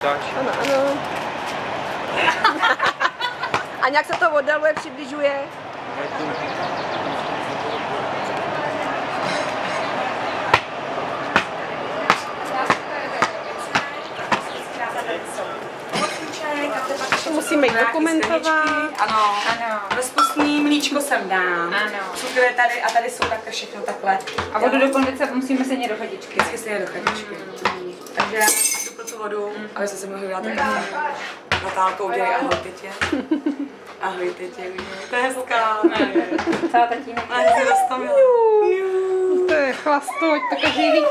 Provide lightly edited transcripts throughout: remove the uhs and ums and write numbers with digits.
Ano, ano. A nějak se to oddaluje, přibližuje. Musíme jít dokumentovat. Ano, rozpustný mlíčko sem dám. Ano. Cukr je tady a tady jsou takhle všechno takhle. A vodu do konvice musíme se do chodičky. Vždycky se je do chodičky. Takže já jdu pro tu vodu, aby se mohli udělat takhle. Natálka udělej ahoj titě. Ahoj titě, to je hezká. Celá tatínek. A já se zastavila. To je chlastu, ať to každý vidí.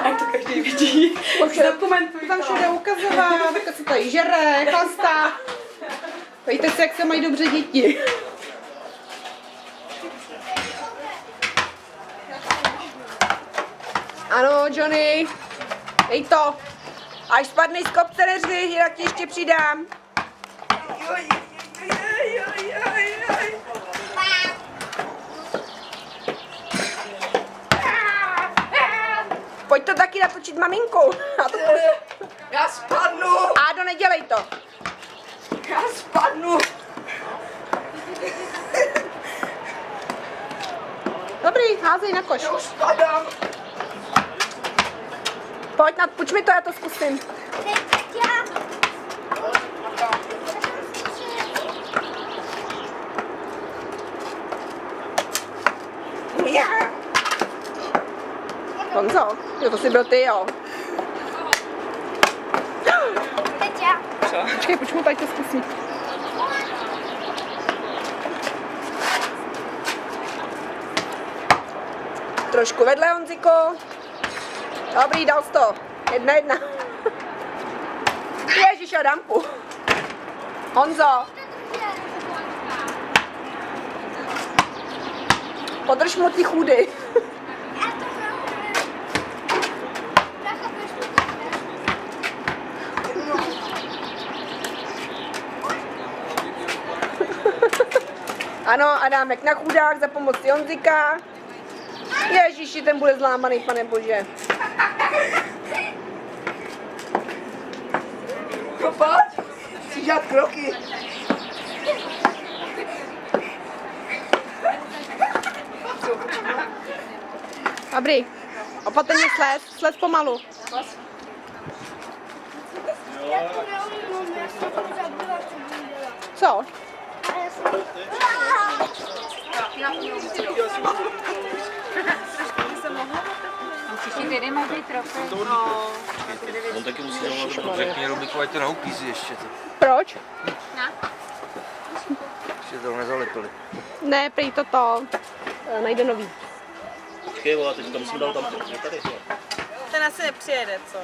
Ať to každý vidí. Dokumentuj tam všude ukazovat, tak se tady žere, chlastá. Pejte si, jak se mají dobře děti. Ano, Johnny, dej to. Až spadneš z kopce, neřvi, jinak ti ještě přidám. Pojď to taky natočit maminku. Já spadnu. Ádo, nedělej to. Já spadnu. Dobrý, házej na koš. Já už spadám. Pojď, půjč mi to, já to zkusím. Honzo, jo, to jsi byl ty, jo. Počkej, pojď mu tady to zkusím. Trošku vedle, Honziko. Dobrý, dal jsi to. 1-1. Ježiš, a dampu. Honzo. Podrž mu ty chůdy. Ano, Adámek na chudák za pomoci Honzika. Ježiši, ten bude zlámaný, pane bože. Pojď, chci dělat kroky. Dobrý, opatrně slez pomalu. Co? Všichni tady mají být trofej. On taky musí zavolat pěkně Roblíkovat to na upízi ještě. Proč? Ještě to nezalepili. Ne, prý toto najde nový. Počkej, vole, teď to musím dát tam tady. Ten asi nepřijede, co?